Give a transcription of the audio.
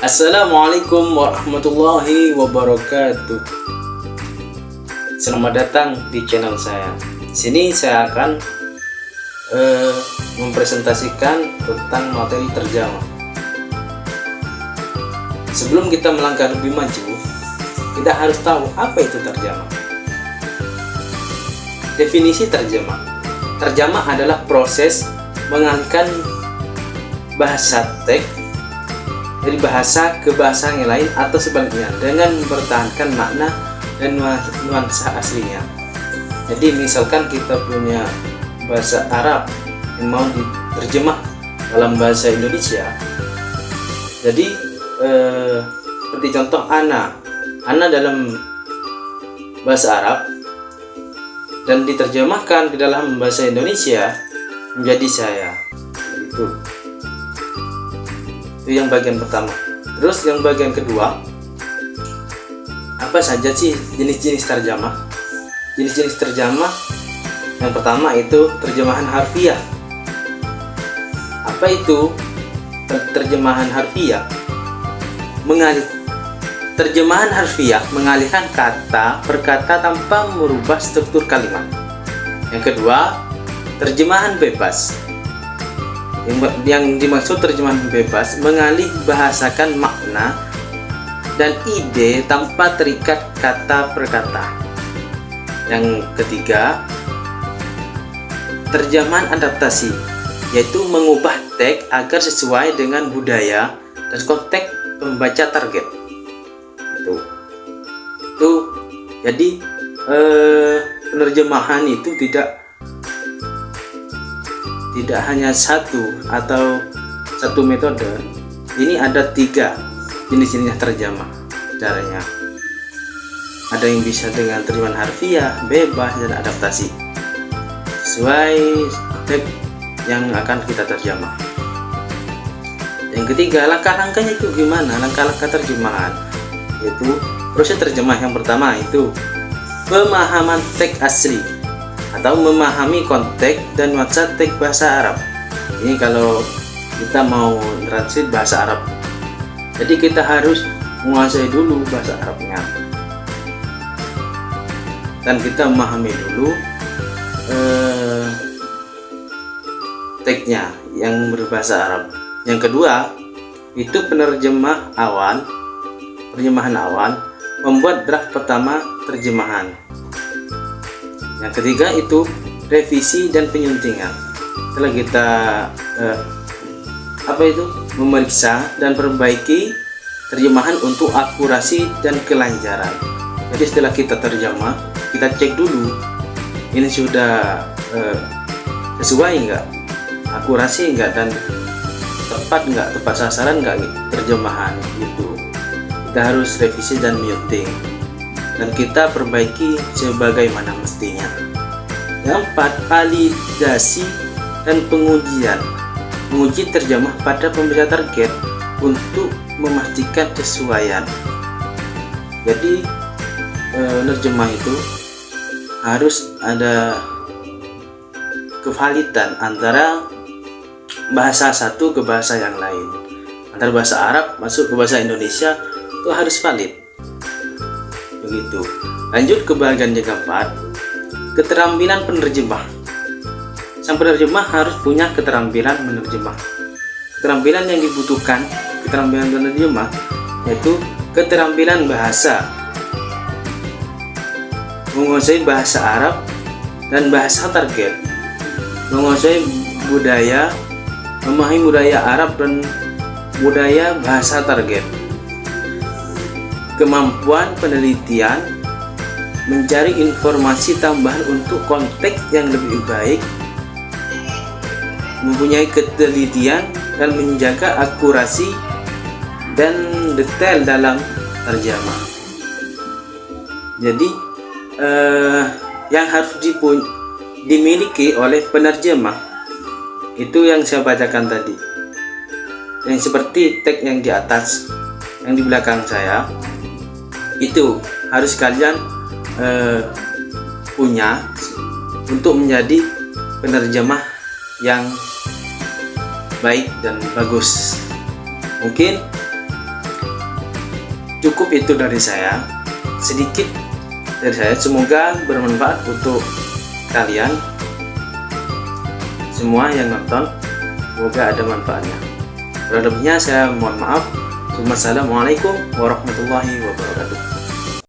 Assalamualaikum warahmatullahi wabarakatuh. Selamat datang di channel saya. Di sini saya akan mempresentasikan tentang materi terjemah. Sebelum kita melangkah lebih maju, kita harus tahu apa itu terjemah. Definisi terjemah. Terjemah adalah proses mengalihkan bahasa teks dari bahasa ke bahasa yang lain atau sebaliknya dengan mempertahankan makna dan nuansa aslinya. Jadi misalkan kita punya bahasa Arab yang mau diterjemah dalam bahasa Indonesia, jadi seperti contoh ana dalam bahasa Arab dan diterjemahkan ke dalam bahasa Indonesia menjadi saya. Itu yang bagian pertama. Terus yang bagian kedua, apa saja sih jenis-jenis terjemah? Jenis-jenis terjemah yang pertama itu terjemahan harfiah. Apa itu terjemahan harfiah? Terjemahan harfiah mengalihkan kata per kata tanpa merubah struktur kalimat. Yang kedua, terjemahan bebas. Yang dimaksud terjemahan bebas mengalih bahasakan makna dan ide tanpa terikat kata per kata. Yang ketiga, terjemahan adaptasi, yaitu mengubah teks agar sesuai dengan budaya dan konteks pembaca target. Itu jadi penerjemahan itu tidak hanya satu atau satu metode. Ini ada 3 jenis-jenis terjemah caranya. Ada yang bisa dengan terjemahan harfiah, bebas, dan adaptasi sesuai teks yang akan kita terjemah. Yang ketiga, langkah-langkahnya itu gimana? Langkah-langkah terjemahan yaitu proses terjemah. Yang pertama itu pemahaman teks asli atau memahami konteks dan nuansa teks bahasa Arab. Ini kalau kita mau translate bahasa Arab, jadi kita harus menguasai dulu bahasa Arabnya dan kita memahami dulu teksnya yang berbahasa Arab. Yang kedua itu terjemahan awal membuat draft pertama terjemahan. Yang ketiga itu revisi dan penyuntingan. Setelah kita memeriksa dan perbaiki terjemahan untuk akurasi dan kelancaran. Jadi setelah kita terjemah, kita cek dulu ini sudah sesuai enggak, akurasi enggak, dan tepat sasaran enggak terjemahan gitu. Kita harus revisi dan menyunting dan kita perbaiki sebagaimana mestinya. Yang 4, validasi dan pengujian. Menguji terjemah pada pembaca target untuk memastikan kesesuaian. Jadi penerjemah itu harus ada kevalidan antara bahasa satu ke bahasa yang lain. Antara bahasa Arab masuk ke bahasa Indonesia itu harus valid. Begitu. Lanjut ke bagian yang keempat, keterampilan penerjemah. Sang penerjemah harus punya keterampilan menerjemah. Keterampilan yang dibutuhkan keterampilan penerjemah yaitu keterampilan bahasa, menguasai bahasa Arab dan bahasa target, menguasai budaya, memahami budaya Arab dan budaya bahasa target, kemampuan penelitian, mencari informasi tambahan untuk konteks yang lebih baik, mempunyai ketelitian dan menjaga akurasi dan detail dalam terjemah. Jadi yang harus dimiliki oleh penerjemah itu yang saya bacakan tadi, yang seperti teks yang di atas, yang di belakang saya, itu harus kalian punya untuk menjadi penerjemah yang baik dan bagus. Mungkin Cukup itu dari saya, sedikit dari saya, semoga bermanfaat untuk kalian semua yang nonton, semoga ada manfaatnya. Terlebihnya saya mohon maaf. Wassalamualaikum warahmatullahi wabarakatuh.